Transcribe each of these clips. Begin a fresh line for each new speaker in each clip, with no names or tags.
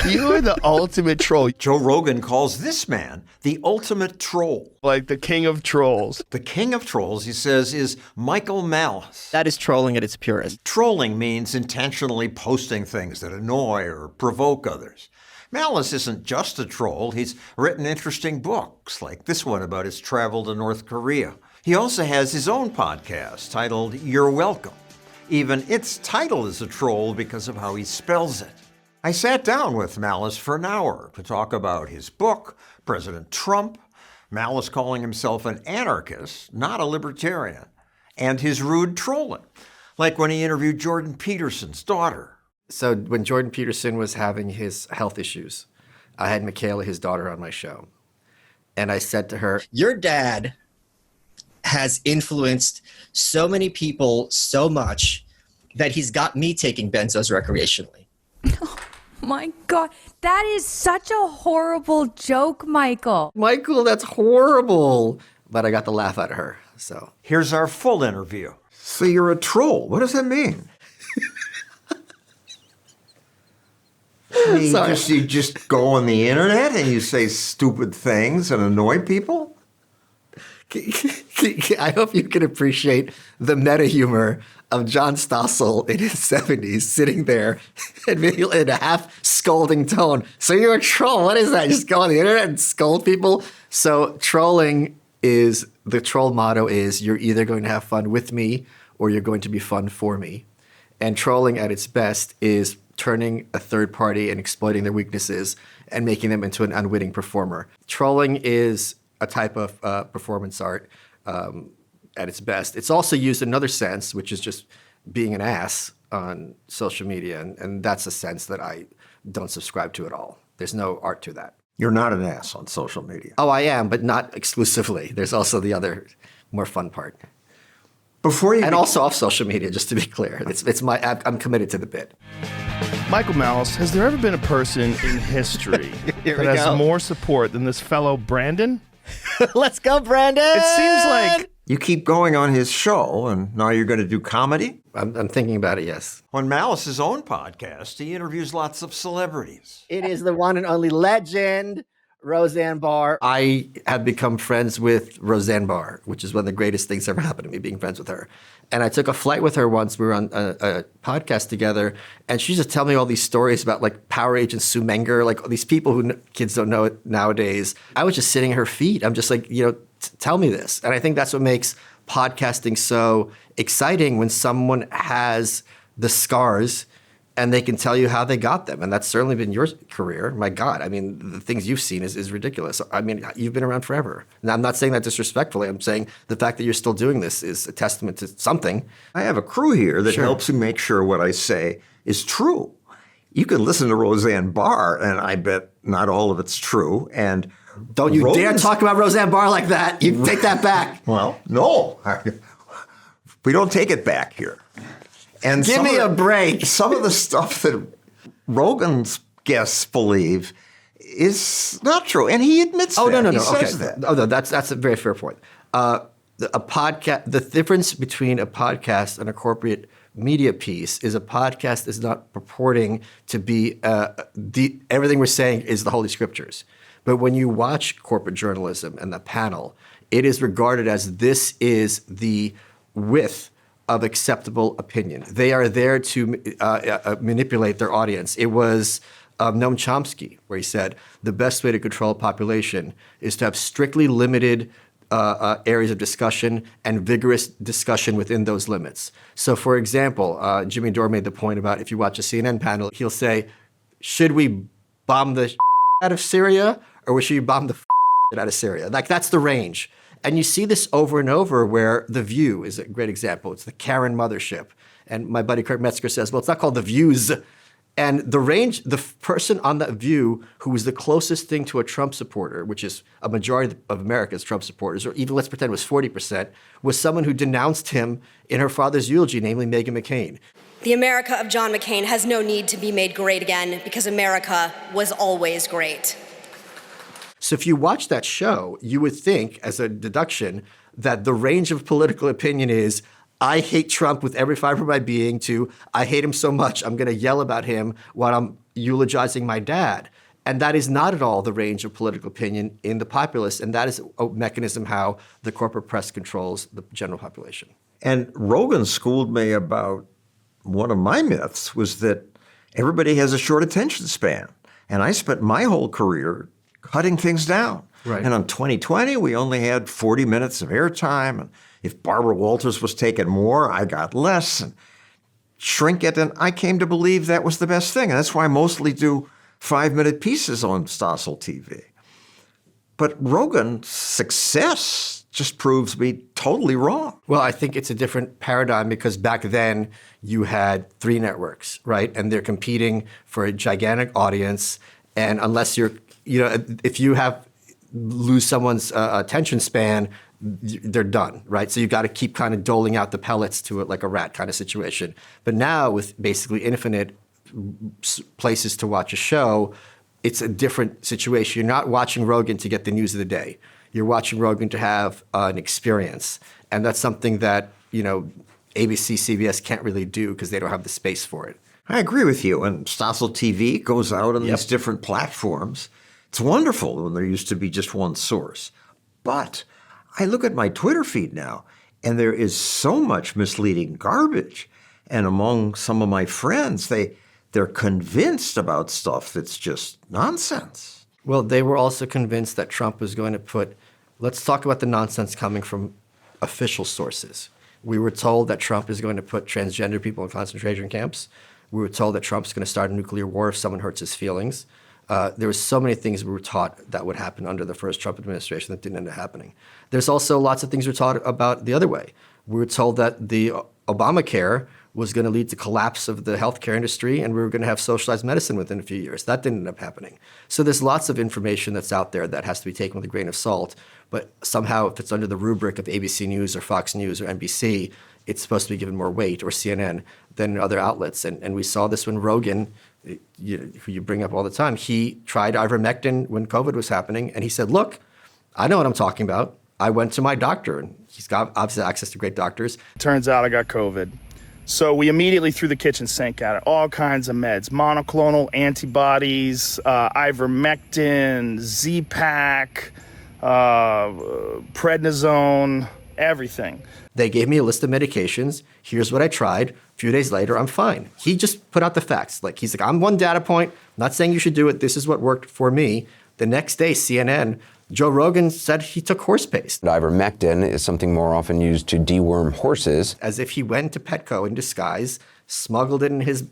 You are the ultimate troll.
Joe Rogan calls this man the ultimate troll.
Like the king of trolls.
The king of trolls, he says, is Michael Malice.
That is trolling at its purest.
Trolling means intentionally posting things that annoy or provoke others. Malice isn't just a troll. He's written interesting books, like this one about his travel to North Korea. He also has his own podcast titled You're Welcome. Even its title is a troll because of how he spells it. I sat down with Malice for an hour to talk about his book, President Trump, Malice calling himself an anarchist, not a libertarian, and his rude trolling, like when he interviewed Jordan Peterson's daughter.
So when Jordan Peterson was having his health issues, I had Michaela, his daughter, on my show. And I said to her,
Your dad has influenced so many people so much that he's got me taking benzos recreationally.
Oh my God. That is such a horrible joke, Michael.
Michael, that's horrible. But I got the laugh out of her, so.
Here's our full interview. So you're a troll. What does that mean? You just go on the internet and you say stupid things and annoy people?
I hope you can appreciate the meta humor of John Stossel in his 70s sitting there in a half scolding tone. So you're a troll. What is that? Just go on the internet and scold people? So trolling is, the troll motto is, you're either going to have fun with me or you're going to be fun for me. And trolling at its best is turning a third party and exploiting their weaknesses and making them into an unwitting performer. Trolling is a type of performance art at its best. It's also used in another sense, which is just being an ass on social media. And that's a sense that I don't subscribe to at all. There's no art to that.
You're not an ass on social media.
Oh, I am, but not exclusively. There's also the other more fun part. Also off social media, just to be clear. I'm committed to the bit.
Michael Malice, has there ever been a person in history that has more support than this fellow Brandon?
Let's go, Brandon!
It seems like...
You keep going on his show, and now you're going to do comedy?
I'm thinking about it, yes.
On Malice's own podcast, he interviews lots of celebrities.
It is the one and only legend, Roseanne Barr.
I have become friends with Roseanne Barr, which is one of the greatest things ever happened to me, being friends with her. And I took a flight with her once. We were on a podcast together, and she just tell me all these stories about like Power Agent Sue Menger, like all these people who kids don't know nowadays. I was just sitting at her feet. I'm just like, tell me this. And I think that's what makes podcasting so exciting, when someone has the scars and they can tell you how they got them. And that's certainly been your career. My God, I mean, the things you've seen is ridiculous. I mean, you've been around forever. And I'm not saying that disrespectfully. I'm saying the fact that you're still doing this is a testament to something.
I have a crew here that helps me make sure what I say is true. You can listen to Roseanne Barr, and I bet not all of it's true. And
don't you dare talk about Roseanne Barr like that. You take that back.
Well, no. We don't take it back here. And
give me a break.
Some of the stuff that Rogan's guests believe is not true, and he admits that.
No.
He
Okay.
says that.
Oh, no, that's a very fair point. A podcast. The difference between a podcast and a corporate media piece is a podcast is not purporting to be everything we're saying is the Holy Scriptures. But when you watch corporate journalism and the panel, it is regarded as this is the width of acceptable opinion. They are there to manipulate their audience. It was Noam Chomsky where he said the best way to control a population is to have strictly limited areas of discussion and vigorous discussion within those limits. So, for example, Jimmy Dore made the point about if you watch a CNN panel, he'll say, should we bomb the out of Syria or should we bomb the out of Syria? Like, that's the range. And you see this over and over where The View is a great example. It's the Karen mothership. And my buddy Kurt Metzger says, well, it's not called The Views. And the range, the person on that View who was the closest thing to a Trump supporter, which is a majority of America's Trump supporters, or even let's pretend it was 40%, was someone who denounced him in her father's eulogy, namely Meghan McCain.
The America of John McCain has no need to be made great again because America was always great.
So if you watch that show, you would think, as a deduction, that the range of political opinion is, I hate Trump with every fiber of my being, to I hate him so much, I'm going to yell about him while I'm eulogizing my dad. And that is not at all the range of political opinion in the populace. And that is a mechanism how the corporate press controls the general population.
And Rogan schooled me about one of my myths was that everybody has a short attention span. And I spent my whole career cutting things down.
Right.
And on 2020, we only had 40 minutes of airtime. And if Barbara Walters was taking more, I got less. And shrink it. And I came to believe that was the best thing. And that's why I mostly do 5-minute pieces on Stossel TV. But Rogan's success just proves me totally wrong.
Well, I think it's a different paradigm because back then you had 3 networks, right? And they're competing for a gigantic audience. And unless you're, if you lose someone's attention span, they're done, right? So you've got to keep kind of doling out the pellets to it like a rat kind of situation. But now with basically infinite places to watch a show, it's a different situation. You're not watching Rogan to get the news of the day. You're watching Rogan to have an experience. And that's something that, ABC, CBS can't really do because they don't have the space for it.
I agree with you. And Stossel TV goes out on these different platforms. It's wonderful when there used to be just one source. But I look at my Twitter feed now, and there is so much misleading garbage. And among some of my friends, they're convinced about stuff that's just nonsense.
Well, they were also convinced that Trump was going to put, let's talk about the nonsense coming from official sources. We were told that Trump is going to put transgender people in concentration camps. We were told that Trump's going to start a nuclear war if someone hurts his feelings. There were so many things we were taught that would happen under the first Trump administration that didn't end up happening. There's also lots of things we're taught about the other way. We were told that the Obamacare was going to lead to collapse of the healthcare industry, and we were going to have socialized medicine within a few years. That didn't end up happening. So there's lots of information that's out there that has to be taken with a grain of salt, but somehow if it's under the rubric of ABC News or Fox News or NBC, it's supposed to be given more weight, or CNN, than other outlets. And we saw this when Rogan, who you bring up all the time, he tried ivermectin when COVID was happening, and he said, look, I know what I'm talking about. I went to my doctor, and he's got obviously access to great doctors.
Turns out I got COVID. So we immediately threw the kitchen sink at it. All kinds of meds, monoclonal antibodies, ivermectin, Z-Pak, prednisone, everything.
They gave me a list of medications. Here's what I tried. A few days later, I'm fine. He just put out the facts. He's like, I'm one data point. I'm not saying you should do it. This is what worked for me. The next day, CNN, Joe Rogan said he took horse paste.
Ivermectin is something more often used to deworm horses.
As if he went to Petco in disguise, smuggled it in his,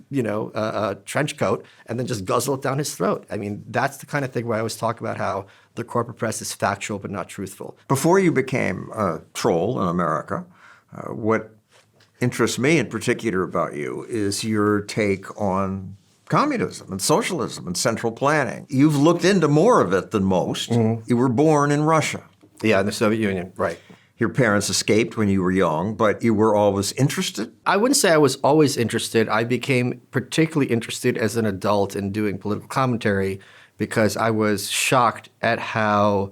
trench coat, and then just guzzled it down his throat. I mean, that's the kind of thing where I always talk about how the corporate press is factual but not truthful.
Before you became a troll in America, what interests me in particular about you is your take on communism and socialism and central planning. You've looked into more of it than most. Mm-hmm. You were born in Russia.
Yeah, in the Soviet Union, right.
Your parents escaped when you were young, but you were always interested?
I wouldn't say I was always interested. I became particularly interested as an adult in doing political commentary because I was shocked at how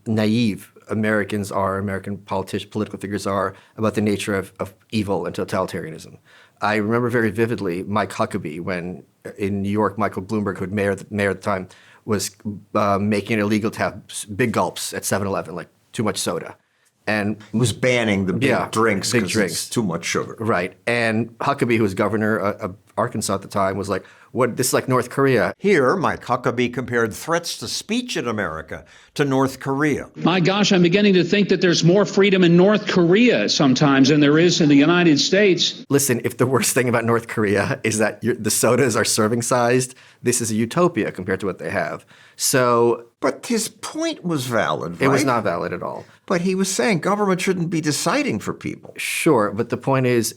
naive Americans are, American political figures are, about the nature of evil and totalitarianism. I remember very vividly Mike Huckabee when in New York, Michael Bloomberg, who was mayor at the time, was making it illegal to have big gulps at 7-Eleven, like too much soda. And
was banning the big drinks
big
because
drinks.
It's too much sugar.
Right. And Huckabee, who was governor of Arkansas at the time, was like, "What? This is like North Korea."
Here, Mike Huckabee compared threats to speech in America to North Korea.
My gosh, I'm beginning to think that there's more freedom in North Korea sometimes than there is in the United States.
Listen, if the worst thing about North Korea is that the sodas are serving sized, this is a utopia compared to what they have. So,
but his point was valid, right?
It was not valid at all.
But he was saying government shouldn't be deciding for people.
Sure, but the point is,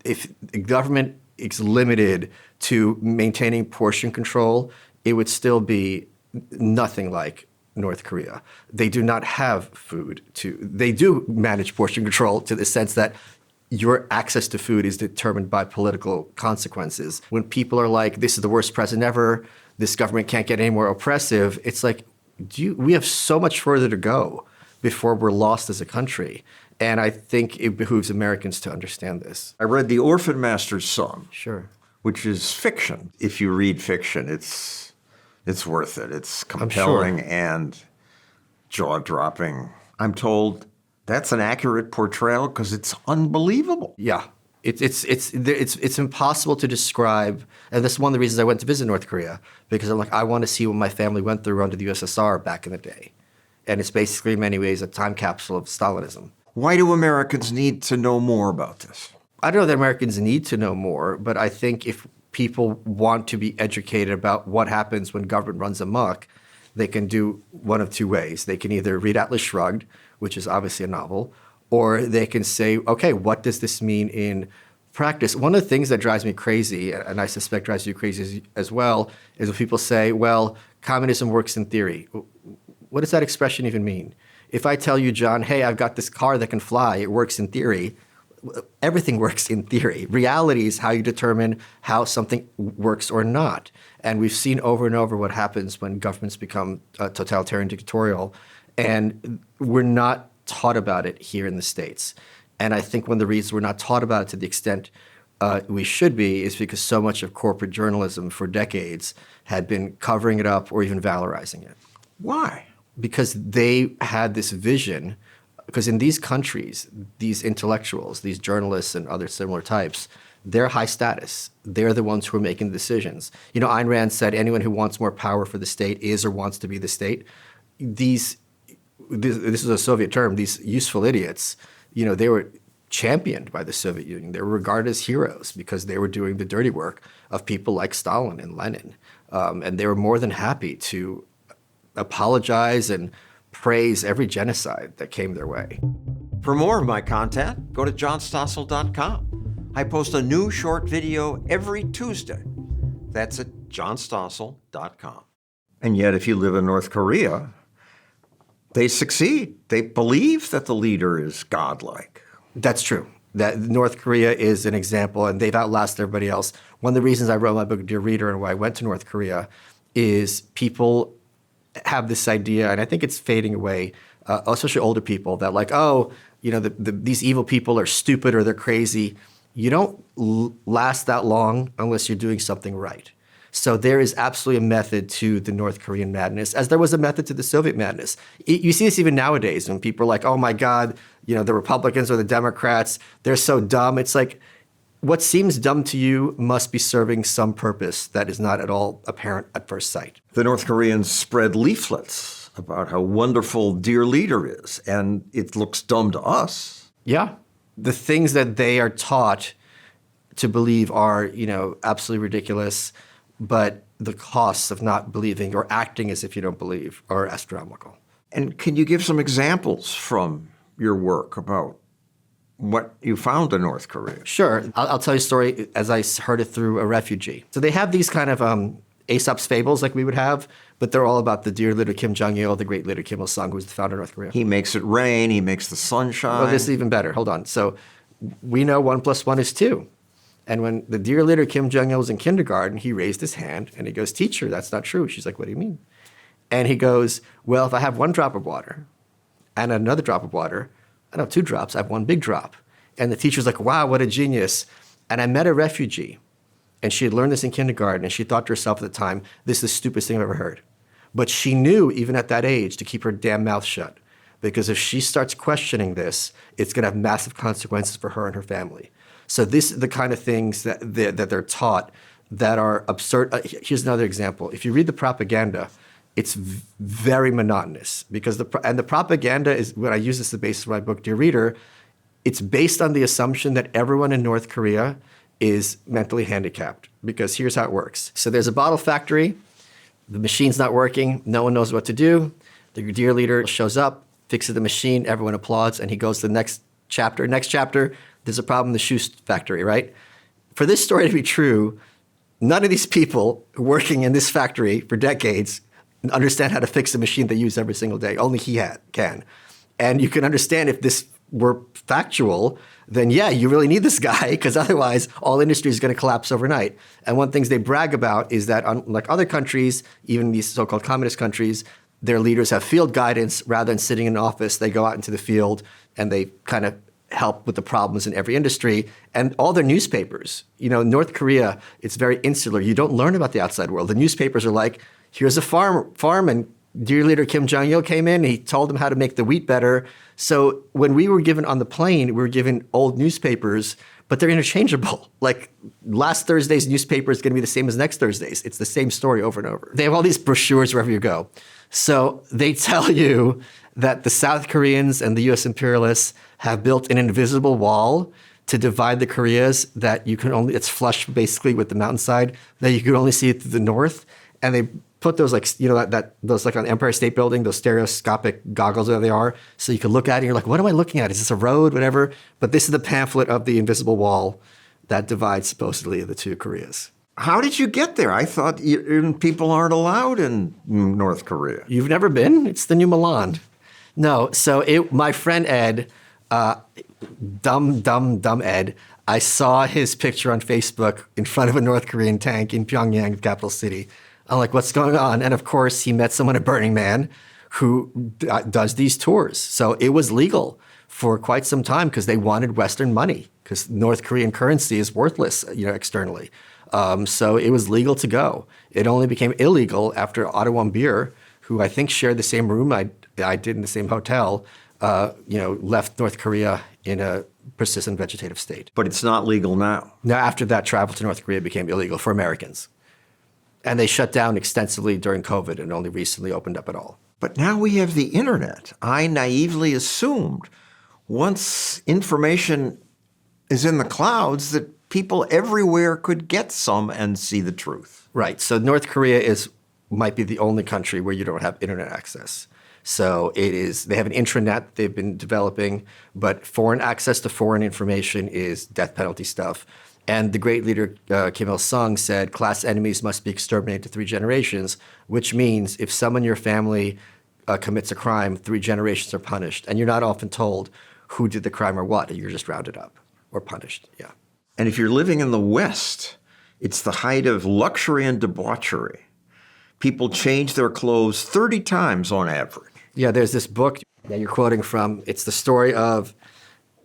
if government is limited to maintaining portion control, it would still be nothing like North Korea. They do not have food they do manage portion control to the sense that your access to food is determined by political consequences. When people are like, this is the worst president ever, this government can't get any more oppressive, it's like, we have so much further to go before we're lost as a country. And I think it behooves Americans to understand this.
I read The Orphan Master's Son.
Sure.
which is fiction. If you read fiction, it's worth it. It's compelling and jaw-dropping. I'm told that's an accurate portrayal because it's unbelievable.
Yeah. It's impossible to describe, and that's one of the reasons I went to visit North Korea, because I'm like, I want to see what my family went through under the USSR back in the day. And it's basically, in many ways, a time capsule of Stalinism.
Why do Americans need to know more about this?
I don't know that Americans need to know more, but I think if people want to be educated about what happens when government runs amok, they can do one of two ways. They can either read Atlas Shrugged, which is obviously a novel, or they can say, okay, what does this mean in practice? One of the things that drives me crazy, and I suspect drives you crazy as well, is when people say, well, communism works in theory. What does that expression even mean? If I tell you, John, hey, I've got this car that can fly, it works in theory, everything works in theory. Reality is how you determine how something works or not. And we've seen over and over what happens when governments become totalitarian, dictatorial, and we're not taught about it here in the States. And I think one of the reasons we're not taught about it to the extent we should be is because so much of corporate journalism for decades had been covering it up or even valorizing it.
Why?
Because they had this vision, because in these countries, these intellectuals, these journalists and other similar types, they're high status. They're the ones who are making the decisions. You know, Ayn Rand said anyone who wants more power for the state is or wants to be the state. This is a Soviet term, these useful idiots, you know, they were championed by the Soviet Union. They were regarded as heroes because they were doing the dirty work of people like Stalin and Lenin. And they were more than happy to apologize and praise every genocide that came their way.
For more of my content, go to johnstossel.com. I post a new short video every Tuesday. That's at johnstossel.com. And yet, if you live in North Korea, they succeed. They believe that the leader is godlike.
That's true. That North Korea is an example, and they've outlasted everybody else. One of the reasons I wrote my book, Dear Reader, and why I went to North Korea is people have this idea, and I think it's fading away, especially older people, that like, oh, you know, these evil people are stupid or they're crazy. You don't last that long unless you're doing something right. So there is absolutely a method to the North Korean madness, as there was a method to the Soviet madness. You see this even nowadays when people are like, oh my God, you know, the Republicans or the Democrats, they're so dumb. It's like, what seems dumb to you must be serving some purpose that is not at all apparent at first sight.
The North Koreans spread leaflets about how wonderful Dear Leader is, and it looks dumb to us.
Yeah. The things that they are taught to believe are, you know, absolutely ridiculous, but the costs of not believing or acting as if you don't believe are astronomical.
And can you give some examples from your work about what you found in North Korea?
Sure. I'll tell you a story as I heard it through a refugee. So they have these kind of Aesop's fables like we would have, but they're all about the dear leader Kim Jong-il, the great leader Kim Il-sung, who was the founder of North Korea.
He makes it rain, he makes the sun shine.
Well, this is even better. Hold on. So we know 1 + 1 is 2. And when the dear leader Kim Jong-il was in kindergarten, he raised his hand and he goes, teacher, that's not true. She's like, what do you mean? And he goes, well, if I have 1 drop of water and another drop of water, I don't have 2 drops, I have 1 big drop. And the teacher's like, wow, what a genius. And I met a refugee, and she had learned this in kindergarten, and she thought to herself at the time, this is the stupidest thing I've ever heard. But she knew, even at that age, to keep her damn mouth shut. Because if she starts questioning this, it's going to have massive consequences for her and her family. So this is the kind of things that they're taught that are absurd. Here's another example. If you read the propaganda, it's very monotonous. Because the propaganda is, when I use this as the basis of my book, Dear Reader, it's based on the assumption that everyone in North Korea is mentally handicapped, because here's how it works. So there's a bottle factory, the machine's not working, no one knows what to do. The dear leader shows up, fixes the machine, everyone applauds, and he goes to the next chapter. Next chapter, there's a problem in the shoe factory, right? For this story to be true, none of these people working in this factory for decades understand how to fix the machine they use every single day. Only he can. And you can understand if this were factual, then yeah, you really need this guy, because otherwise all industry is going to collapse overnight. And one of the things they brag about is that unlike other countries, even these so-called communist countries, their leaders have field guidance. Rather than sitting in an office, they go out into the field and they kind of help with the problems in every industry. And all their newspapers, North Korea, it's very insular. You don't learn about the outside world. The newspapers are like, here's a farm and dear leader Kim Jong-il came in, he told them how to make the wheat better. So when we were given on the plane, we were given old newspapers, but they're interchangeable. Like last Thursday's newspaper is going to be the same as next Thursday's. It's the same story over and over. They have all these brochures wherever you go. So they tell you that the South Koreans and the US imperialists have built an invisible wall to divide the Koreas that it's flush basically with the mountainside, that you can only see it through the north. And they put those those like on the Empire State Building, those stereoscopic goggles that they are, so you can look at it and you're like, what am I looking at? Is this a road, whatever? But this is the pamphlet of the invisible wall that divides supposedly the two Koreas.
How did you get there? I thought people aren't allowed in North Korea.
You've never been? It's the new Milan. No, so my friend Ed, dumb Ed, I saw his picture on Facebook in front of a North Korean tank in Pyongyang, the capital city. I'm like, what's going on? And of course, he met someone at Burning Man who does these tours. So it was legal for quite some time because they wanted Western money because North Korean currency is worthless, externally. So it was legal to go. It only became illegal after Otto von Beer, who I think shared the same room I did in the same hotel, left North Korea in a persistent vegetative state.
But it's not legal now.
Now, after that, travel to North Korea became illegal for Americans. And they shut down extensively during COVID and only recently opened up at all.
But now we have the internet. I naively assumed once information is in the clouds that people everywhere could get some and see the truth.
Right. So North Korea might be the only country where you don't have internet access. So they have an intranet they've been developing, but foreign access to foreign information is death penalty stuff. And the great leader Kim Il-sung said, class enemies must be exterminated to 3 generations, which means if someone in your family commits a crime, 3 generations are punished. And you're not often told who did the crime or what. You're just rounded up or punished. Yeah.
And if you're living in the West, it's the height of luxury and debauchery. People change their clothes 30 times on average.
Yeah, there's this book that you're quoting from. It's the story of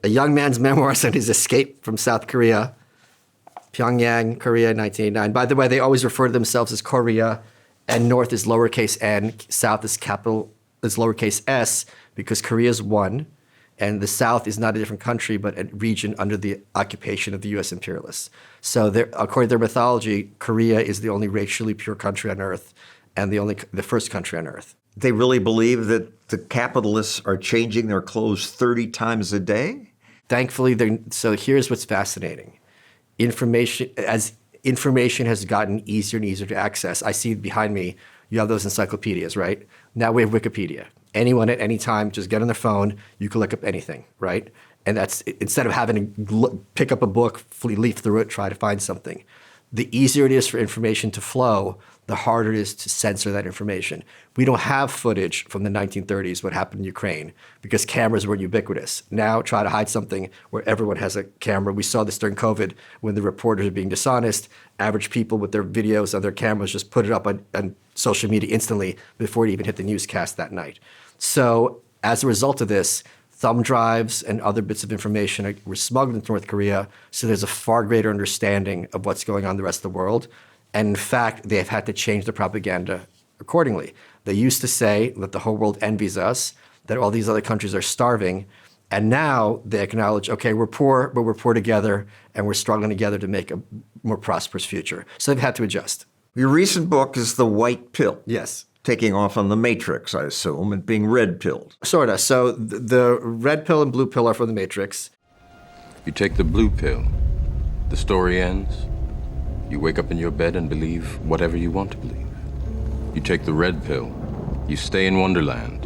a young man's memoirs on his escape from South Korea, Pyongyang, Korea, 1989. By the way, they always refer to themselves as Korea, and North is lowercase n, South is lowercase s, because Korea is one, and the South is not a different country, but a region under the occupation of the U.S. imperialists. So according to their mythology, Korea is the only racially pure country on Earth, and the first country on Earth.
They really believe that the capitalists are changing their clothes 30 times a day?
Thankfully, so here's what's fascinating. Information has gotten easier and easier to access. I see behind me, you have those encyclopedias, right? Now we have Wikipedia. Anyone at any time, just get on their phone, you can look up anything, right? And that's, instead of having to pick up a book, leaf through it, try to find something. The easier it is for information to flow, the harder it is to censor that information. We don't have footage from the 1930s, what happened in Ukraine, because cameras were ubiquitous. Now try to hide something where everyone has a camera. We saw this during COVID when the reporters are being dishonest. Average people with their videos on their cameras just put it up on social media instantly before it even hit the newscast that night. So as a result of this, thumb drives and other bits of information were smuggled into North Korea, so there's a far greater understanding of what's going on in the rest of the world. And in fact, they have had to change the propaganda accordingly. They used to say that the whole world envies us, that all these other countries are starving, and now they acknowledge, okay, we're poor, but we're poor together, and we're struggling together to make a more prosperous future. So they've had to adjust.
Your recent book is The White Pill.
Yes.
Taking off on the Matrix, I assume, and being red-pilled.
Sort of. So the red pill and blue pill are for the Matrix.
You take the blue pill, the story ends. You wake up in your bed and believe whatever you want to believe. You take the red pill, you stay in Wonderland,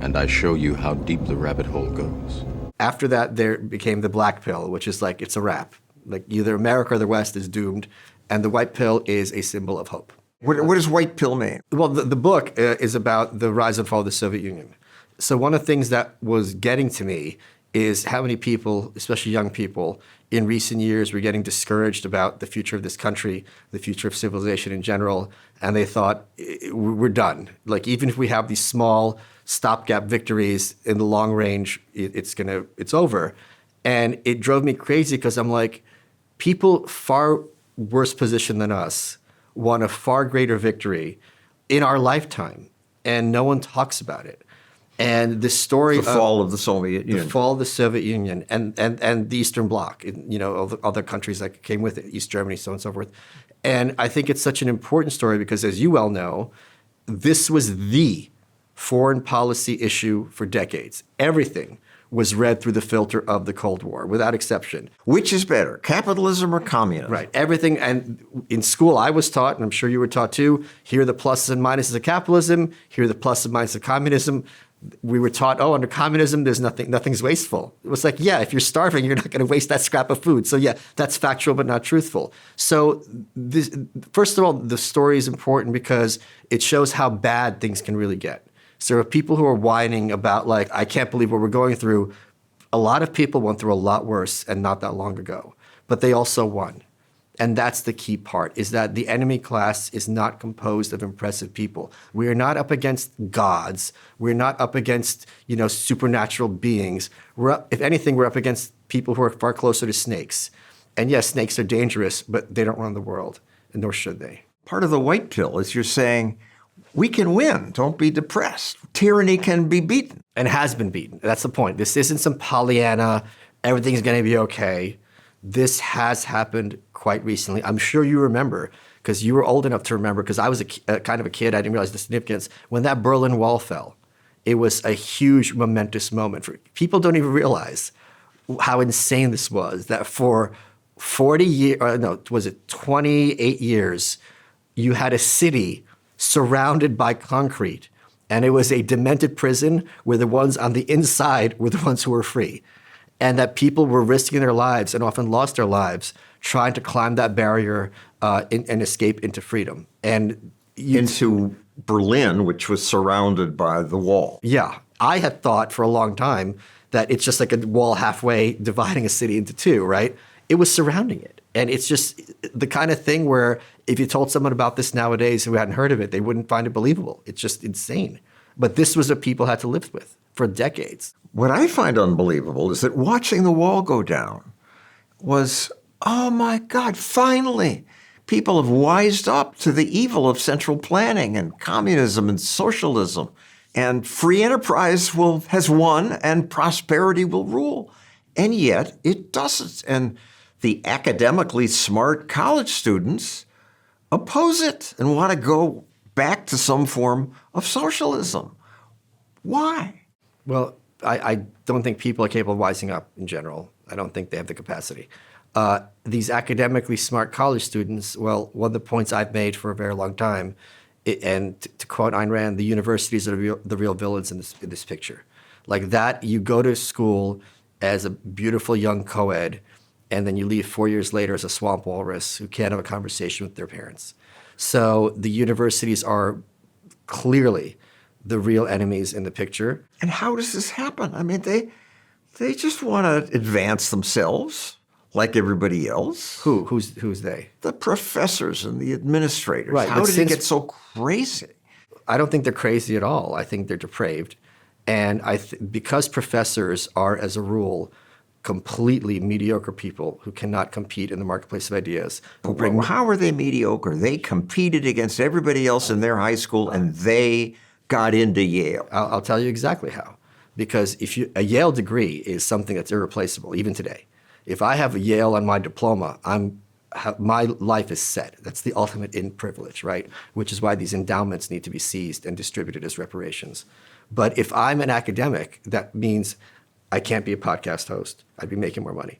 and I show you how deep the rabbit hole goes.
After that, there became the black pill, which is like, it's a wrap. Like either America or the West is doomed, and the white pill is a symbol of hope.
What does white pill mean?
Well, the book is about the rise and fall of the Soviet Union. So one of the things that was getting to me is how many people, especially young people, in recent years were getting discouraged about the future of this country, the future of civilization in general, and they thought, we're done. Like, even if we have these small stopgap victories in the long range, it's over. And it drove me crazy because I'm like, people far worse positioned than us won a far greater victory in our lifetime, and no one talks about it. And the story
The fall of the Soviet Union.
The fall of the Soviet Union and the Eastern Bloc, all the other countries that came with it, East Germany, so on and so forth. And I think it's such an important story because, as you well know, this was the foreign policy issue for decades. Everything was read through the filter of the Cold War, without exception.
Which is better, capitalism or communism?
Right. Everything. And in school, I was taught, and I'm sure you were taught too, here are the pluses and minuses of capitalism, here are the pluses and minuses of communism. We were taught, under communism, there's nothing's wasteful. It was like, yeah, if you're starving, you're not going to waste that scrap of food. So yeah, that's factual but not truthful. So first of all, the story is important because it shows how bad things can really get. So there are people who are whining about, like, I can't believe what we're going through. A lot of people went through a lot worse and not that long ago, but they also won. And that's the key part, is that the enemy class is not composed of impressive people. We are not up against gods. We're not up against, supernatural beings. If anything, we're up against people who are far closer to snakes. And yes, snakes are dangerous, but they don't run the world, and nor should they.
Part of the white pill is you're saying, we can win. Don't be depressed. Tyranny can be beaten.
And has been beaten. That's the point. This isn't some Pollyanna, everything's going to be okay. This has happened quite recently. I'm sure you remember, because you were old enough to remember, because I was kind of a kid. I didn't realize the significance. When that Berlin Wall fell, it was a huge, momentous moment. People don't even realize how insane this was, that for 28 years, you had a city surrounded by concrete, and it was a demented prison where the ones on the inside were the ones who were free. And that people were risking their lives and often lost their lives trying to climb that barrier and escape into freedom. And
into Berlin, which was surrounded by the wall.
Yeah. I had thought for a long time that it's just like a wall halfway dividing a city into two, right? It was surrounding it. And it's just the kind of thing where if you told someone about this nowadays who hadn't heard of it, they wouldn't find it believable. It's just insane. But this was what people had to live with for decades.
What I find unbelievable is that watching the wall go down was, oh my God, finally, people have wised up to the evil of central planning and communism and socialism, and free enterprise has won and prosperity will rule. And yet it doesn't. And the academically smart college students oppose it and want to go back to some form of socialism. Why?
Well, I don't think people are capable of wising up in general. I don't think they have the capacity. These academically smart college students, well, one of the points I've made for a very long time, and to quote Ayn Rand, the universities are the real villains in this picture. Like that, you go to school as a beautiful young co-ed, and then you leave 4 years later as a swamp walrus who can't have a conversation with their parents. So the universities are clearly the real enemies in the picture.
And how does this happen? I mean, they just want to advance themselves like everybody else.
Who's they?
The professors and the administrators.
Right,
how did it get so crazy?
I don't think they're crazy at all. I think they're depraved. And because professors are, as a rule, completely mediocre people who cannot compete in the marketplace of ideas.
How are they mediocre? They competed against everybody else in their high school, and they got into Yale.
I'll tell you exactly how. Because a Yale degree is something that's irreplaceable, even today. If I have a Yale on my diploma, my life is set. That's the ultimate in privilege, right? Which is why these endowments need to be seized and distributed as reparations. But if I'm an academic, that means I can't be a podcast host. I'd be making more money.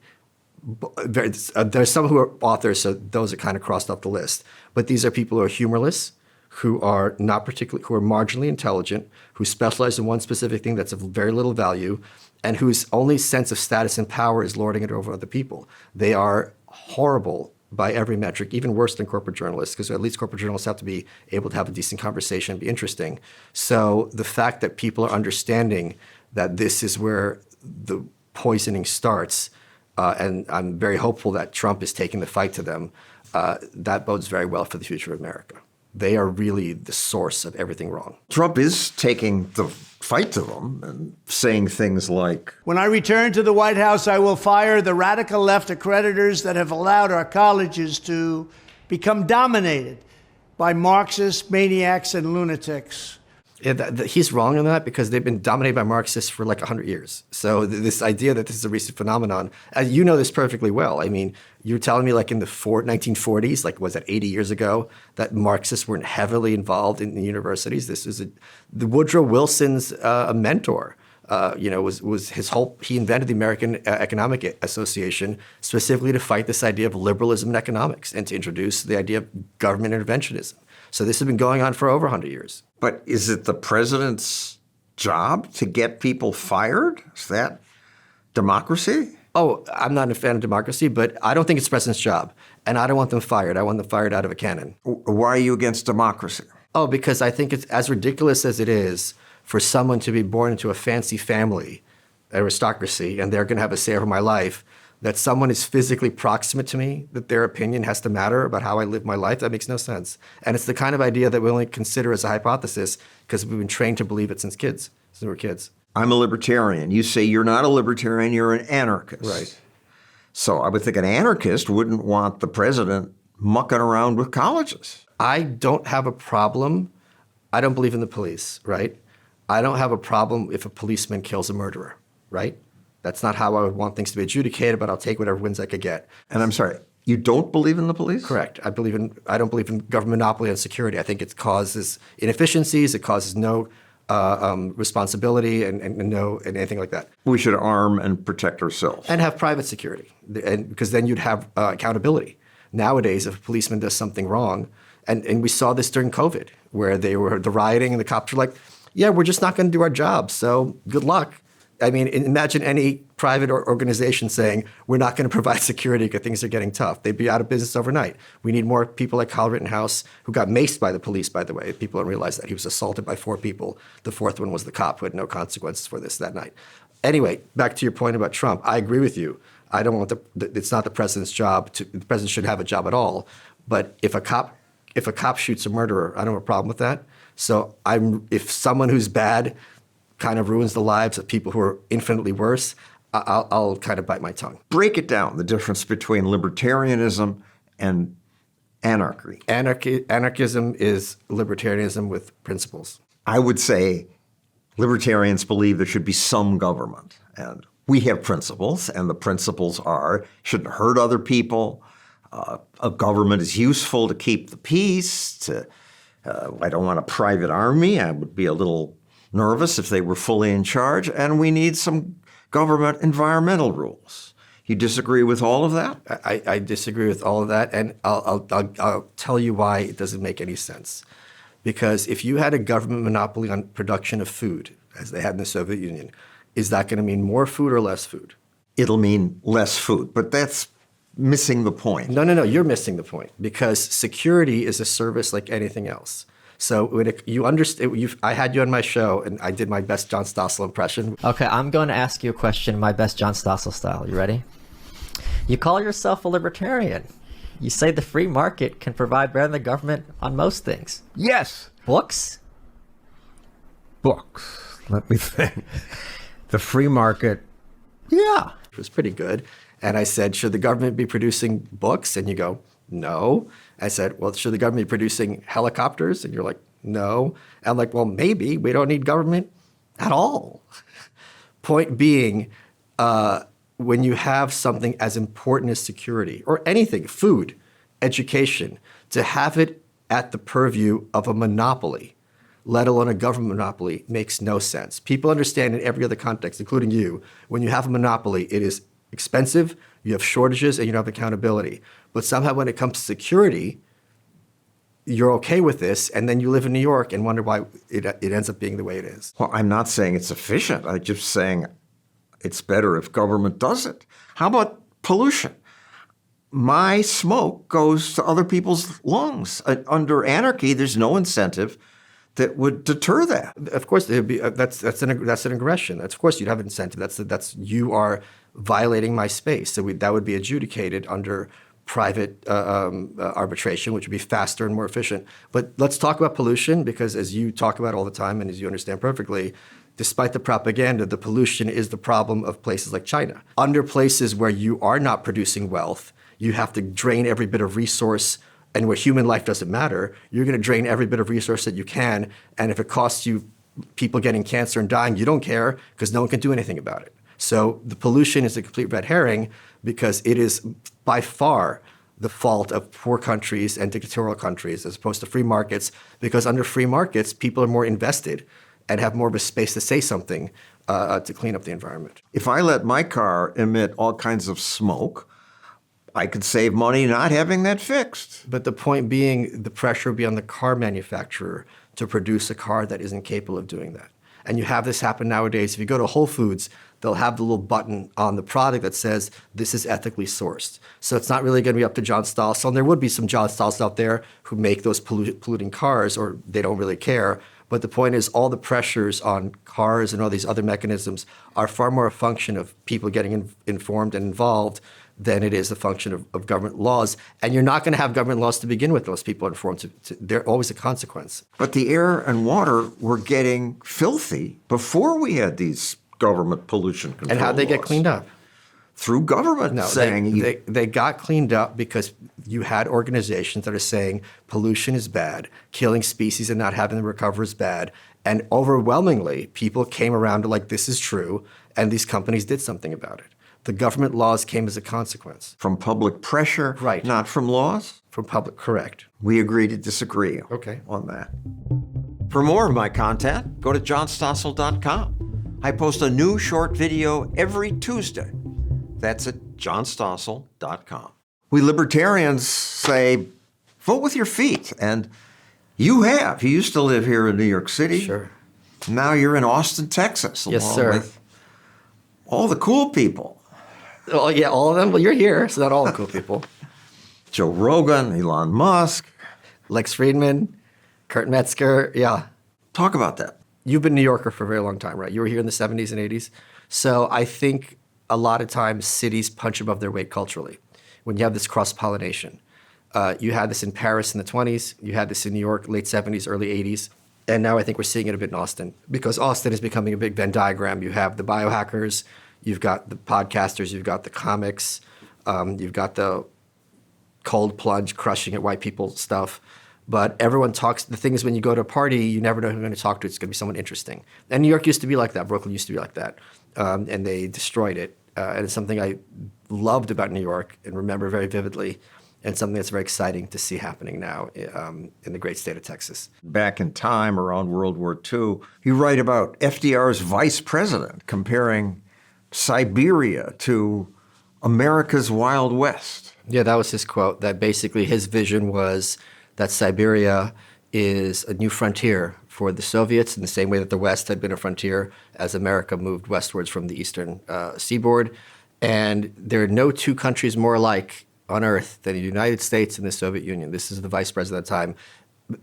There's some who are authors, so those are kind of crossed off the list. But these are people who are humorless, who are marginally intelligent, who specialize in one specific thing that's of very little value, and whose only sense of status and power is lording it over other people. They are horrible by every metric, even worse than corporate journalists, because at least corporate journalists have to be able to have a decent conversation, be interesting. So the fact that people are understanding that this is where the poisoning starts, and I'm very hopeful that Trump is taking the fight to them, that bodes very well for the future of America. They are really the source of everything wrong.
Trump is taking the fight to them and saying things like,
when I return to the White House, I will fire the radical left accreditors that have allowed our colleges to become dominated by Marxist maniacs and lunatics.
Yeah, he's wrong on that because they've been dominated by Marxists for like 100 years. So this idea that this is a recent phenomenon, you know this perfectly well. I mean, you're telling me like in the 1940s, like was that 80 years ago, that Marxists weren't heavily involved in the universities? This was the Woodrow Wilson's a mentor. Was his whole, he invented the American Economic Association specifically to fight this idea of liberalism in economics and to introduce the idea of government interventionism. So this has been going on for over 100 years.
but is it the president's job to get people fired? Is that democracy?
Oh, I'm not a fan of democracy, but I don't think it's the president's job. And I don't want them fired. I want them fired out of a cannon.
Why are you against democracy?
Oh, because I think it's as ridiculous as it is for someone to be born into a fancy family, aristocracy, and they're going to have a say over my life, that someone is physically proximate to me, that their opinion has to matter about how I live my life. That makes no sense. And it's the kind of idea that we only consider as a hypothesis because we've been trained to believe it since we were kids.
I'm a libertarian. You say you're not a libertarian, you're an anarchist.
Right.
So I would think an anarchist wouldn't want the president mucking around with colleges.
I don't have a problem. I don't believe in the police, right? I don't have a problem if a policeman kills a murderer, right? That's not how I would want things to be adjudicated, but I'll take whatever wins I could get.
And I'm sorry, you don't believe in the police?
Correct. I don't believe in government monopoly on security. I think it causes inefficiencies. It causes no responsibility and anything like that.
We should arm and protect ourselves.
And have private security, and because then you'd have accountability. Nowadays, if a policeman does something wrong, and we saw this during COVID, where they were the rioting and the cops were like, yeah, we're just not going to do our job, so good luck. I mean, imagine any private organization saying, we're not going to provide security because things are getting tough. They'd be out of business overnight. We need more people like Kyle Rittenhouse, who got maced by the police, by the way. People don't realize that. He was assaulted by 4 people. The 4th one was the cop who had no consequences for this that night. Anyway, back to your point about Trump. I agree with you. I don't want it's not the president's job the president should have a job at all. But if a cop shoots a murderer, I don't have a problem with that. So if someone who's bad kind of ruins the lives of people who are infinitely worse, I'll kind of bite my tongue.
Break it down, the difference between libertarianism and anarchy.
Anarchism is libertarianism with principles.
I would say libertarians believe there should be some government. And we have principles, and the principles are shouldn't hurt other people. A government is useful to keep the peace. I don't want a private army. I would be a little nervous if they were fully in charge, and we need some government environmental rules. You disagree with all of that?
I disagree with all of that, and I'll tell you why it doesn't make any sense. Because if you had a government monopoly on production of food, as they had in the Soviet Union, is that going to mean more food or less food?
It'll mean less food, but that's missing the point.
No, you're missing the point, because security is a service like anything else. So you understand, I had you on my show, and I did my best John Stossel impression.
Okay, I'm going to ask you a question in my best John Stossel style. You ready? You call yourself a libertarian. You say the free market can provide better than the government on most things.
Yes.
Books?
Books. Let me think. The free market, yeah.
It was pretty good. And I said, should the government be producing books? And you go, no. I said, well, should the government be producing helicopters? And you're like, no. And I'm like, well, maybe. We don't need government at all. Point being, when you have something as important as security or anything, food, education, to have it at the purview of a monopoly, let alone a government monopoly, makes no sense. People understand in every other context, including you, when you have a monopoly, it is expensive, you have shortages, and you don't have accountability. But somehow when it comes to security, you're okay with this, and then you live in New York and wonder why it ends up being the way it is.
Well, I'm not saying it's efficient. I'm just saying it's better if government does it. How about pollution? My smoke goes to other people's lungs. Under anarchy, there's no incentive that would deter that.
Of course, there'd be, that's an aggression. Of course, you'd have an incentive. That's you are violating my space. So that would be adjudicated under private arbitration, which would be faster and more efficient. But let's talk about pollution, because as you talk about all the time and as you understand perfectly, despite the propaganda, the pollution is the problem of places like China. Under places where you are not producing wealth, you have to drain every bit of resource, and where human life doesn't matter, you're going to drain every bit of resource that you can. And if it costs you people getting cancer and dying, you don't care because no one can do anything about it. So the pollution is a complete red herring because it is by far the fault of poor countries and dictatorial countries as opposed to free markets, because under free markets, people are more invested and have more of a space to say something to clean up the environment.
If I let my car emit all kinds of smoke, I could save money not having that fixed.
But the point being, the pressure would be on the car manufacturer to produce a car that isn't capable of doing that. And you have this happen nowadays. If you go to Whole Foods, they'll have the little button on the product that says, this is ethically sourced. So it's not really going to be up to John Stossel. And there would be some John Stossels out there who make those polluting cars, or they don't really care. But the point is, all the pressures on cars and all these other mechanisms are far more a function of people getting informed and involved than it is a function of government laws. And you're not going to have government laws to begin with unless people are informed. They're always a consequence.
But the air and water were getting filthy before we had these government pollution control
And how'd they
laws.
get cleaned up?
Through government saying...
They got cleaned up because you had organizations that are saying pollution is bad, killing species and not having them recover is bad. And overwhelmingly, people came around to like, this is true, and these companies did something about it. The government laws came as a consequence.
From public pressure,
right?
Not from laws?
From public, correct.
We agree to disagree on that. For more of my content, go to johnstossel.com. I post a new short video every Tuesday. That's at johnstossel.com. We libertarians say, vote with your feet. And you have. You used to live here in New York City.
Sure.
Now you're in Austin, Texas.
Yes,
along
sir.
With all the cool people.
Oh, yeah, all of them? Well, you're here, so not all the cool people.
Joe Rogan, Elon Musk.
Lex Friedman, Kurt Metzger, yeah.
Talk about that.
You've been a New Yorker for a very long time, right? You were here in the 70s and 80s. So I think a lot of times cities punch above their weight culturally when you have this cross-pollination. You had this in Paris in the 20s. You had this in New York, late 70s, early 80s. And now I think we're seeing it a bit in Austin because Austin is becoming a big Venn diagram. You have the biohackers, you've got the podcasters, you've got the comics, you've got the cold plunge, crushing at white people stuff. But everyone talks. The thing is, when you go to a party, you never know who you're going to talk to. It's going to be someone interesting. And New York used to be like that. Brooklyn used to be like that. And they destroyed it. And it's something I loved about New York and remember very vividly. And something that's very exciting to see happening now in the great state of Texas.
Back in time, around World War II, you write about FDR's vice president comparing Siberia to America's Wild West.
Yeah, that was his quote, that basically his vision was that Siberia is a new frontier for the Soviets in the same way that the West had been a frontier as America moved westwards from the eastern seaboard. And there are no two countries more alike on earth than the United States and the Soviet Union. This is the vice president at the time.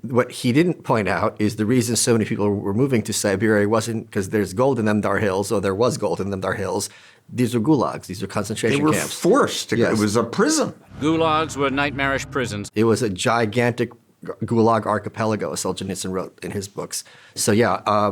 What he didn't point out is the reason so many people were moving to Siberia wasn't because there's gold in them, there hills, or there was gold in them, there hills. These are gulags. These are concentration
They were
camps.
forced to go.
Yes.
It was a prison.
Gulags were nightmarish prisons.
It was a gigantic gulag archipelago, as Solzhenitsyn wrote in his books. So yeah,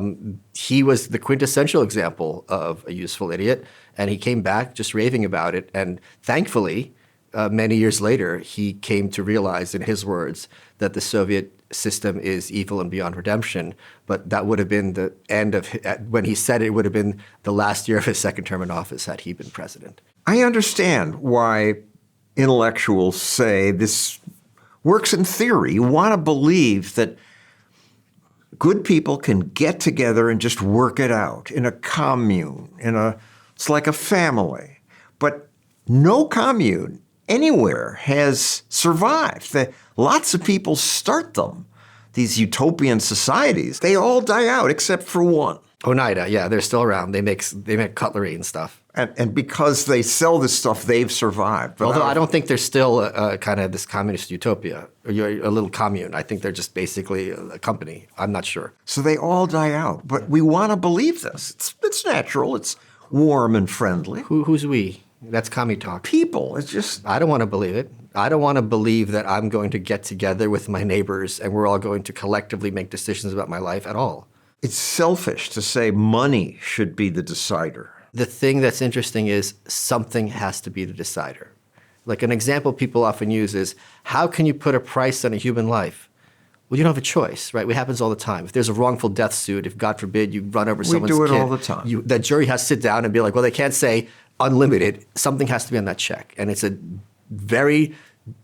he was the quintessential example of a useful idiot, and he came back just raving about it. And thankfully, many years later, he came to realize, in his words, that the Soviet system is evil and beyond redemption. But that would have been the end of, when he said it would have been the last year of his second term in office had he been president.
I understand why intellectuals say this works in theory. You want to believe that good people can get together and just work it out in a commune, it's like a family. But no commune anywhere has survived. Lots of people start them, these utopian societies. They all die out except for one.
Oneida, yeah, they're still around. They make cutlery and stuff.
And because they sell this stuff, they've survived. But
Although I don't think there's still a kind of this communist utopia, or a little commune. I think they're just basically a company. I'm not sure.
So they all die out. But we want to believe this. It's natural. It's warm and friendly.
Who's we? That's commie talk.
People. It's just...
I don't want to believe it. I don't want to believe that I'm going to get together with my neighbors and we're all going to collectively make decisions about my life at all.
It's selfish to say money should be the decider.
The thing that's interesting is something has to be the decider. Like an example people often use is, how can you put a price on a human life? Well, you don't have a choice, right? It happens all the time. If there's a wrongful death suit, if God forbid you run over someone's kid.
We do it all the time.
The jury has to sit down and be like, well, they can't say unlimited. Something has to be on that check. And it's a very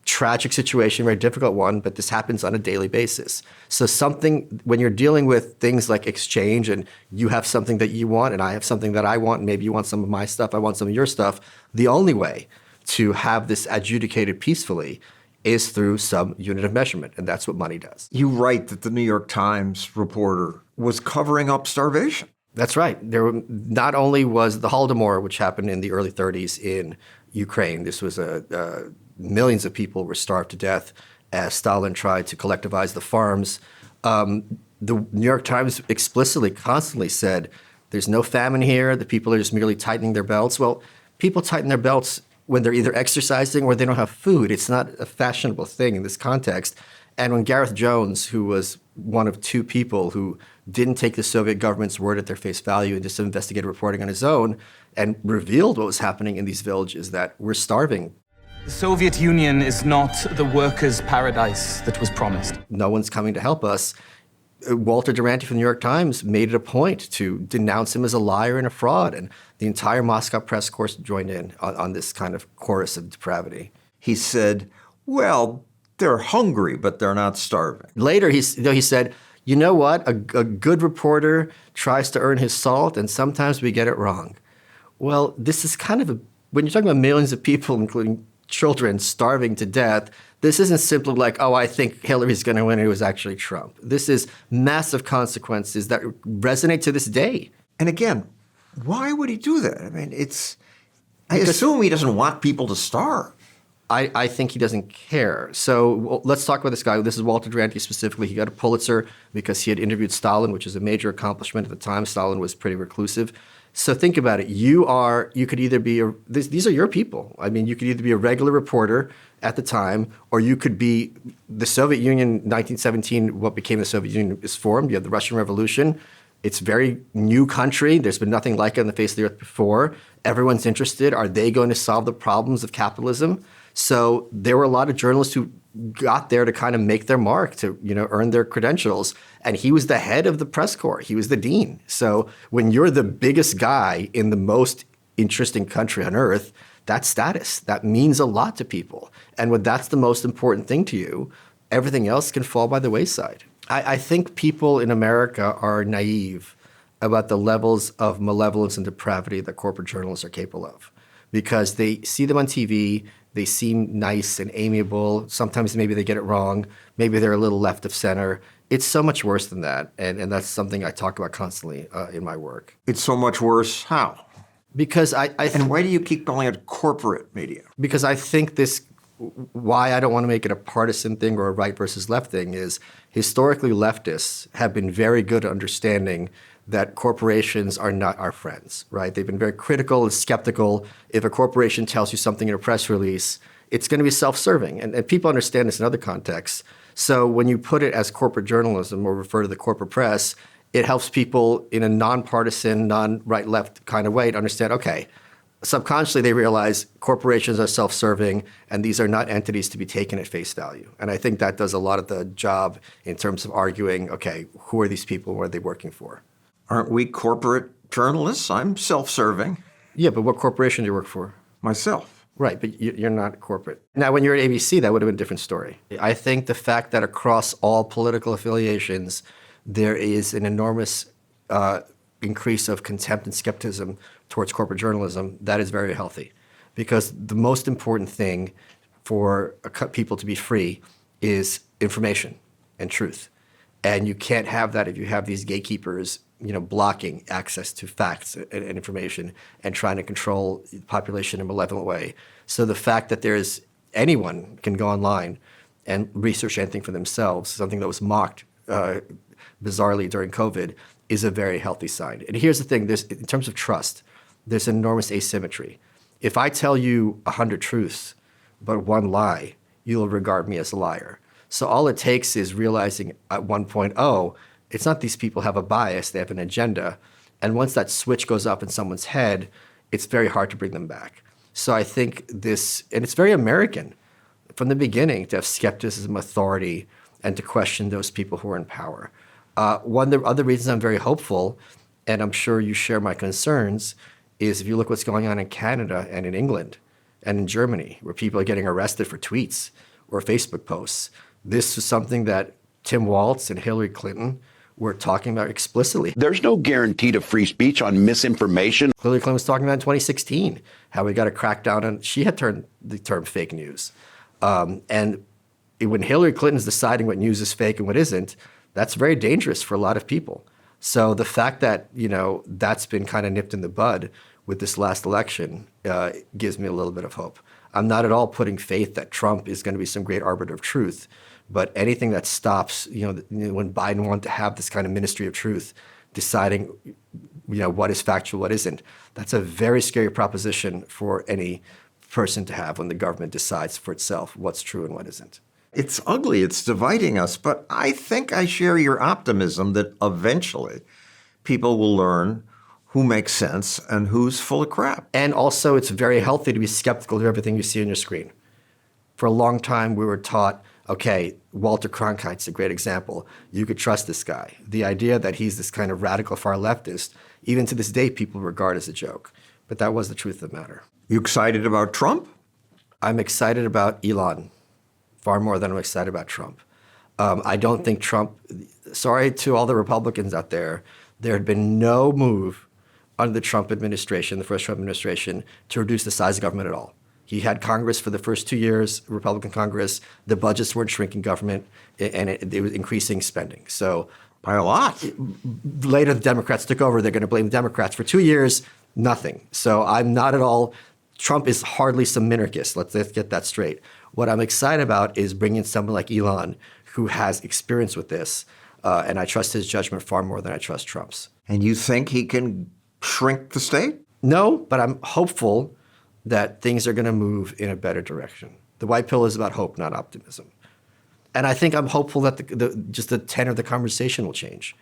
tragic situation, very difficult one, but this happens on a daily basis. So something, when you're dealing with things like exchange and you have something that you want and I have something that I want, and maybe you want some of my stuff, I want some of your stuff, the only way to have this adjudicated peacefully is through some unit of measurement, and that's what money does.
You write that the New York Times reporter was covering up starvation.
That's right. Not only was the Holodomor, which happened in the early 30s in Ukraine, this was millions of people were starved to death as Stalin tried to collectivize the farms. The New York Times explicitly, constantly said, there's no famine here, the people are just merely tightening their belts. Well, people tighten their belts when they're either exercising or they don't have food. It's not a fashionable thing in this context. And when Gareth Jones, who was one of two people who didn't take the Soviet government's word at their face value and just investigated reporting on his own and revealed what was happening in these villages, that we're starving.
The Soviet Union is not the workers' paradise that was promised.
No one's coming to help us. Walter Duranty from the New York Times made it a point to denounce him as a liar and a fraud, and the entire Moscow press corps joined in on this kind of chorus of depravity.
He said, well, they're hungry, but they're not starving.
Later, he said, you know what? A good reporter tries to earn his salt, and sometimes we get it wrong. Well, this is kind of when you're talking about millions of people, including children, starving to death, this isn't simply like, oh, I think Hillary's going to win, and it was actually Trump. This is massive consequences that resonate to this day.
And again, why would he do that? I mean, I assume he doesn't want people to starve.
I think he doesn't care. So let's talk about this guy. This is Walter Duranty specifically. He got a Pulitzer because he had interviewed Stalin, which is a major accomplishment at the time. Stalin was pretty reclusive. So think about it. You could either be these are your people. I mean, you could either be a regular reporter at the time, or you could be the Soviet Union. 1917, what became the Soviet Union is formed. You have the Russian Revolution. It's a very new country. There's been nothing like it on the face of the earth before. Everyone's interested. Are they going to solve the problems of capitalism? So there were a lot of journalists who got there to kind of make their mark, to earn their credentials. And he was the head of the press corps. He was the dean. So when you're the biggest guy in the most interesting country on earth, that's status. That means a lot to people. And when that's the most important thing to you, everything else can fall by the wayside. I think people in America are naive about the levels of malevolence and depravity that corporate journalists are capable of, because they see them on TV. They seem nice and amiable. Sometimes maybe they get it wrong. Maybe they're a little left of center. It's so much worse than that. And that's something I talk about constantly in my work.
It's so much worse. How?
Because
and why do you keep calling it corporate media?
Because I think why I don't want to make it a partisan thing or a right versus left thing is historically leftists have been very good at understanding that corporations are not our friends, right? They've been very critical and skeptical. If a corporation tells you something in a press release, it's going to be self-serving. And people understand this in other contexts. So when you put it as corporate journalism or refer to the corporate press, it helps people in a nonpartisan, non-right-left kind of way to understand, okay, subconsciously they realize corporations are self-serving and these are not entities to be taken at face value. And I think that does a lot of the job in terms of arguing, okay, who are these people? What are they working for?
Aren't we corporate journalists? I'm self-serving.
Yeah, but what corporation do you work for?
Myself.
Right, but you're not corporate. Now, when you're at ABC, that would have been a different story. I think the fact that across all political affiliations, there is an enormous increase of contempt and skepticism towards corporate journalism, that is very healthy. Because the most important thing for people to be free is information and truth. And you can't have that if you have these gatekeepers blocking access to facts and information and trying to control the population in a malevolent way. So the fact that anyone can go online and research anything for themselves, something that was mocked bizarrely during COVID, is a very healthy sign. And here's the thing, in terms of trust, there's enormous asymmetry. If I tell you 100 truths, but one lie, you'll regard me as a liar. So all it takes is realizing at one point, oh, it's not these people have a bias, they have an agenda. And once that switch goes up in someone's head, it's very hard to bring them back. So I think and it's very American from the beginning to have skepticism, authority, and to question those people who are in power. One of the other reasons I'm very hopeful, and I'm sure you share my concerns, is if you look what's going on in Canada and in England and in Germany, where people are getting arrested for tweets or Facebook posts. This is something that Tim Walz and Hillary Clinton were talking about explicitly.
There's no guarantee to free speech on misinformation.
Hillary Clinton was talking about in 2016 how we got to crack down on, she had turned the term fake news. And when Hillary Clinton's deciding what news is fake and what isn't, that's very dangerous for a lot of people. So the fact that, that's been kind of nipped in the bud with this last election gives me a little bit of hope. I'm not at all putting faith that Trump is going to be some great arbiter of truth, but anything that stops, when Biden wanted to have this kind of ministry of truth, deciding, what is factual, what isn't, that's a very scary proposition for any person to have when the government decides for itself what's true and what isn't.
It's ugly, it's dividing us, but I think I share your optimism that eventually people will learn who makes sense and who's full of crap.
And also, it's very healthy to be skeptical of everything you see on your screen. For a long time, we were taught, okay, Walter Cronkite's a great example. You could trust this guy. The idea that he's this kind of radical far leftist, even to this day, people regard as a joke. But that was the truth of the matter.
You excited about Trump?
I'm excited about Elon far more than I'm excited about Trump. I don't think Trump, sorry to all the Republicans out there had been no move under the Trump administration, the first Trump administration, to reduce the size of government at all. He had Congress for the first 2 years, Republican Congress. The budgets weren't shrinking government, and it was increasing spending. So
by a lot.
Later, the Democrats took over. They're going to blame the Democrats. For 2 years, nothing. So I'm not at all, Trump is hardly some minarchist. Let's get that straight. What I'm excited about is bringing someone like Elon, who has experience with this, and I trust his judgment far more than I trust Trump's.
And you think he can shrink the state?
No, but I'm hopeful that things are going to move in a better direction. The white pill is about hope, not optimism. And I think I'm hopeful that just the tenor of the conversation will change.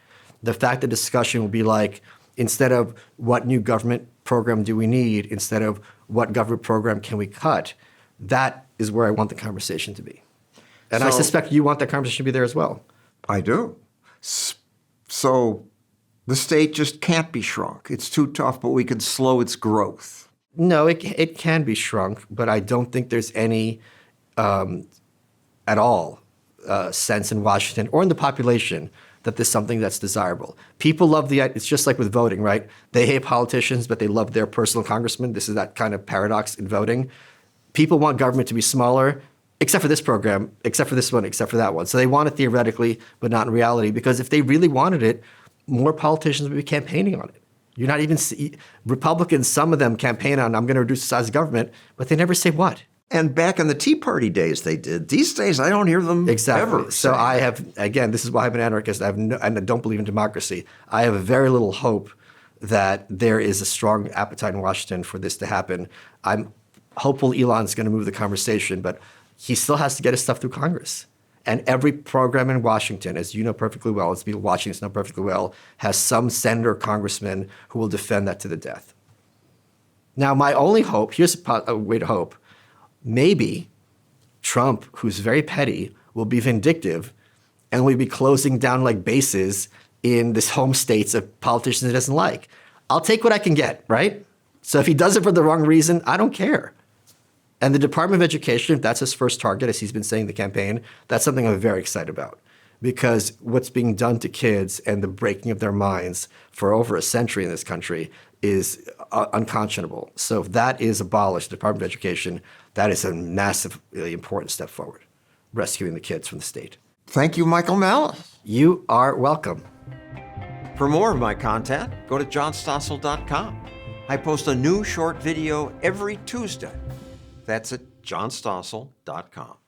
The fact the discussion will be like, instead of what new government program do we need, instead of what government program can we cut, that is where I want the conversation to be. And I suspect you want that conversation to be there as well.
I do. So the state just can't be shrunk. It's too tough, but we can slow its growth.
No, it can be shrunk, but I don't think there's any at all sense in Washington or in the population that there's something that's desirable. People love it's just like with voting, right? They hate politicians, but they love their personal congressman. This is that kind of paradox in voting. People want government to be smaller, except for this program, except for this one, except for that one. So they want it theoretically, but not in reality, because if they really wanted it, more politicians would be campaigning on it. You're not even Republicans, some of them campaign on, I'm going to reduce the size of government, but they never say what.
And back in the Tea Party days, they did. These days, I don't hear them ever.
So I have, again, this is why I'm an anarchist. And I don't believe in democracy. I have very little hope that there is a strong appetite in Washington for this to happen. I'm hopeful Elon's going to move the conversation, but he still has to get his stuff through Congress. And every program in Washington, as you know perfectly well, as people watching this know perfectly well, has some senator or congressman who will defend that to the death. Now, my only hope, here's a way to hope, maybe Trump, who's very petty, will be vindictive and will be closing down like bases in this home states of politicians he doesn't like. I'll take what I can get, right? So if he does it for the wrong reason, I don't care. And the Department of Education, if that's his first target, as he's been saying in the campaign, that's something I'm very excited about. Because what's being done to kids and the breaking of their minds for over a century in this country is unconscionable. So if that is abolished, the Department of Education, that is a massively important step forward, rescuing the kids from the state.
Thank you, Michael Malice.
You are welcome.
For more of my content, go to johnstossel.com. I post a new short video every Tuesday. That's at johnstossel.com.